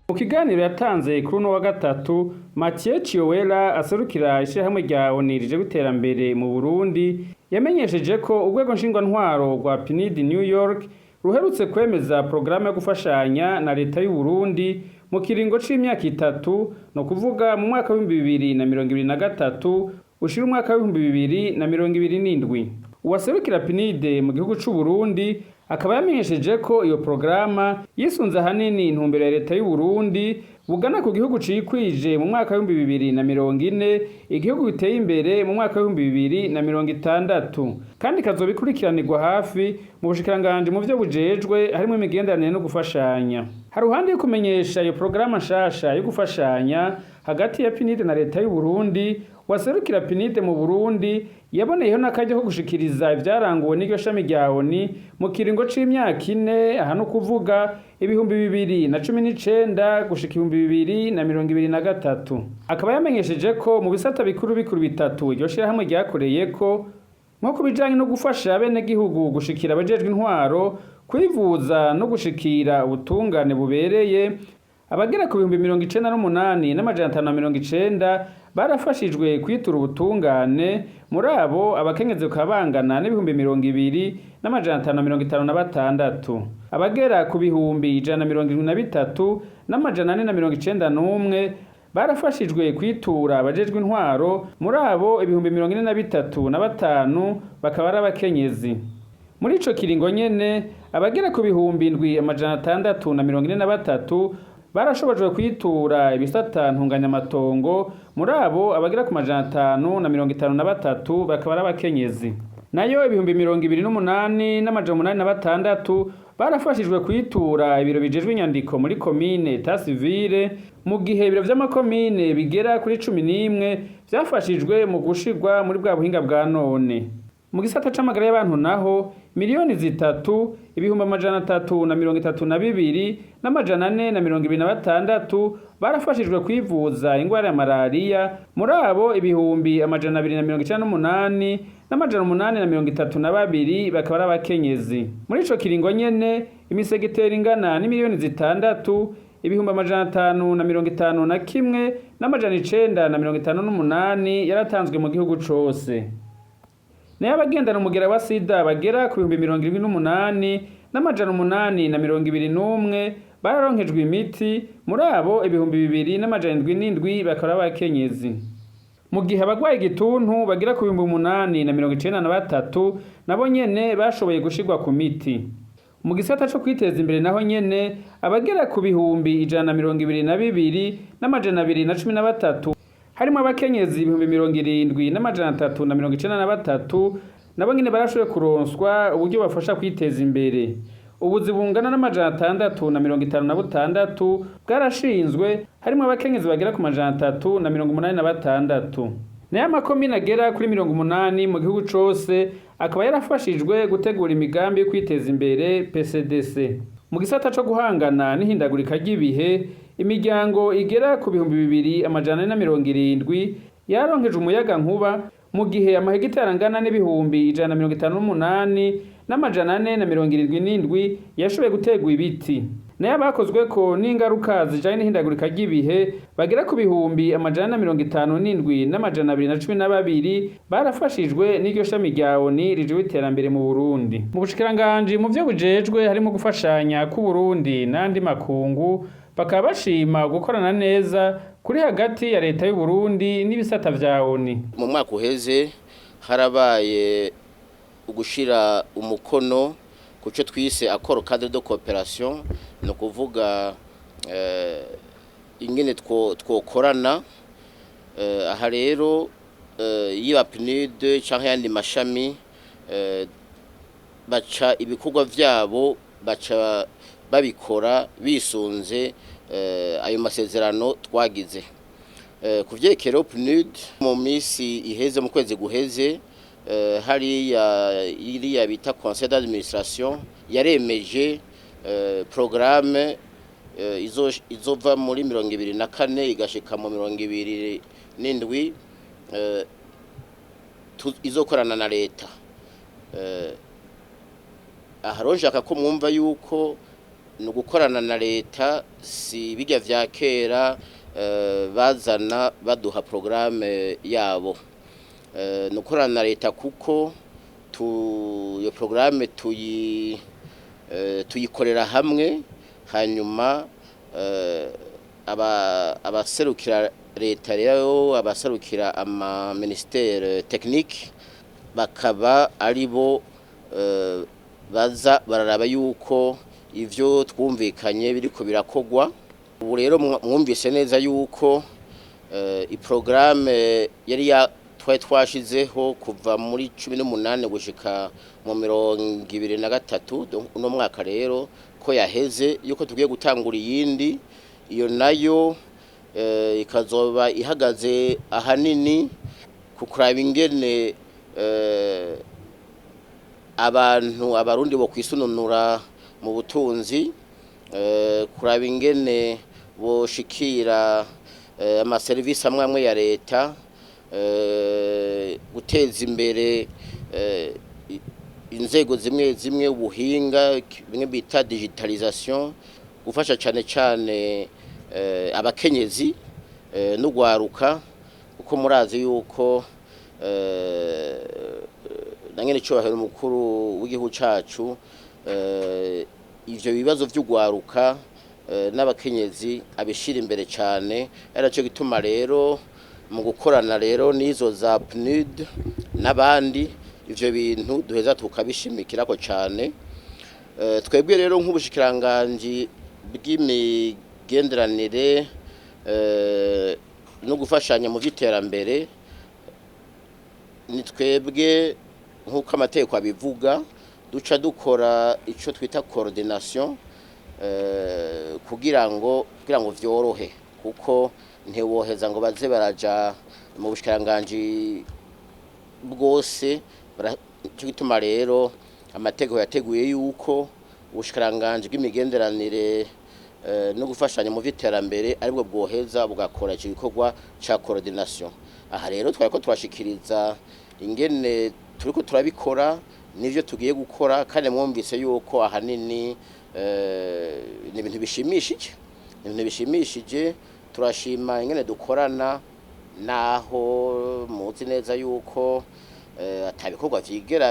Mu kiganiro yatanze kuri uno wa gatatu, Mathieu Chiowela aserukira ishirahamwe rya ONU rije guterambere mu Burundi yamenyesheje ko urwego nshingwantwaro rwa PNUD New York ruherutse kwemeza programme yo gufashanya na leta y'u Burundi mu kiringo c'imyaka 3, no kuvuga mu mwaka wa 2023 ushira umwaka wa 2027. Uwaserukira PNUD mu gihugu c'u Burundi akaba yamenyesheje ko iyo programa yisunze hanini intumbero ya leta y'u Burundi bugana ku gihugu cikwije mu mwaka wa 2040, igihugu biteye imbere mu mwaka wa 2060, kandi kazobikurikiranirwa hafi mu bushikiranganje mu byo bujejwe harimo imigenderanire no gufashanya. Haruhande yo kumenyesha iyo programa nshasha yo gufashanya hagati ya PNUD na leta y'u Burundi, waserukira PNUD mu Burundi yaboneyeho n'akajya ko gushikiriza ivyaranguwe n'iryo shami rya ONU mu kiringo c'imyaka 4, aha no kuvuga 2019 gushika 2023. Akaba yamenyesheje ko mu bisata bikuru bitatu iryo shirahamwe ryakoreyeko, nko kubijanye no gufasha abene gihugu gushikira abajejwe intwaro, kwivuza no gushikira ubutungane bubereye, abagera ku 98,590 barafashijwe kwitura ubutungane, muri abo abakenyezi ukabangana n'2,556, abagera ku 173,491 barafashijwe kwitura abajejwe intwaro, muri abo 43,500 bakaba ari abakenyezi. Muri ico kiringo nyene abagera ku 7,643 barashobojwe kwitura ibisata ntunganyamatongo, muri abo abagera ku 553 bakaba ari abakenyezi. Nayo 28,886 barafashijwe kwitura ibiro bijejwe inyandiko muri komine etat civile, mu gihe ibiro vy'amakomine bigera kuri 11 vyafashijwe mu gushirwa muri bwa buhinga bwa none. Mu gisata c'amagara y'abantu naho 3,332,426 barafashijwe kwivuza ingwara ya malaria, muri abo 298,832 bakaba ari abakenyezi. Muri ico kiringo nyene imisegeteri ingana n'6,551,958 yaratanzwe mu gihugu cose. Nayo abagendana umugera wa sida bagera ku 78,821 bararonkejwe imiti, muri abo 2,707 bakaba abakenyezi. Mu gihe abagwaye igituntu bagera ku 893 nabo nyene bashoboye gushirwa ku miti. Mu gisata co kwiteza imbere naho nyene abagera ku 122,213 harimo abakenyezi 70,393 nabo nyene barashoboye kuronswa uburyo bafasha kwiteza imbere. Ubuzi bungana n'356 bwarashinzwe, harimo abakenyezi bagera ku 386. Nayo amakomine agera kuri 80 mu gihugu cose akaba yarafashijwe gutegura imigambi yo kwiteza imbere PCDC. Mu gisata co guhangana n'ihindagurika ry'ibihe, imiryango igera ku 2,470 yaronkejwe umuyaga nkuba, mu gihe amahegitari angana n'158,477 yashoboye gutegwa ibiti. Nayo abakozweko n'ingaruka zijanye n'ihindagurika ry'ibihe bagera ku 157,212 barafashijwe n'iryo shami rya ONU rije guterambere mu Burundi. Mu bushikiranganje mu byo bujejwe harimo gufashanya ku Burundi n'andi makungu, bakaba bashima gukorana neza kuri hagati ya leta y'u Burundi n'ibisata vya ONU. Mu mwaka uheze harabaye ugushira umukono kuco twise accord cadre de coopération, no kuvuga ingene twokorana. Aha rero yiba PNUD canke yandi mashami baca ibikorwa vyabo baca babikora bisunze ayo masezerano twagize. Kuvyerekera PNUD mu misi iheze mu kwezi guheze, iriya bita conseil d'administration yaremeje programme izova muri 2024 igashika mu 2027 izokorana na leta. Aharonjaka ko mwumva yuko no gukorana na leta, si bijya vya kera bazana baduha programme yabo. No gukorana na leta kuko iyo programme tuyikorera hamwe, hanyuma abaserukira leta rero, abaserukira ama ministère technique bakaba aribo baza bararaba yuko ivyo twumvikanye biriko birakogwa. Ubu rero mwumvise neza yuko iprograme yari twashizeho kuva muri 18 gushika mu 2023 uno mwaka rero ko yaheze, yuko tugiye gutangura iyindi. Iyo nayo ikazoba ihagaze ahanini kukuraba ingene abarundi bo kwisununura mu butunzi, kuraba ingene boshikira amaserivisi amwe ya leta, guteza imbere inzego zimwe ubuhinga bimwe bita digitalisation, gufasha cyane abakenyezi n'ugwaruka, uko murazi yuko nangene cyubahiro umukuru w'igihugu cacu ivyo bibazo vy'ugwaruka n'abakenyezi abishira imbere cyane. Araco gituma rero mu gukorana rero nizo za PNUD n'abandi, ivyo bintu duheza tukabishimikirako cyane. Twebwe rero nk'ubushikiranganje bw'imigenderanire no gufashanya mu vy'iterambere, ni twebwe nk'uko amategeko abivuga duca dukora ico twita coordination kugira ngo vyorohe, kuko ntiwoheza ngo baze baraja mu bushikiranganje bwose. Cyo gituma rero amategeko yateguye yuko ubushikiranganje bw'imigenderanire no gufashanya mu vy'iterambere aribwo bwoheza bugakora ico gikorwa ca coordination. Aha rero twariko turashikiriza ingene turiko turabikora n'ivyo tugiye gukora, kandi mwumvise yuko ahanini ni ibintu bishimishije. Turashima ingene dukorana, naho muzi neza yuko atabikorwa vyigera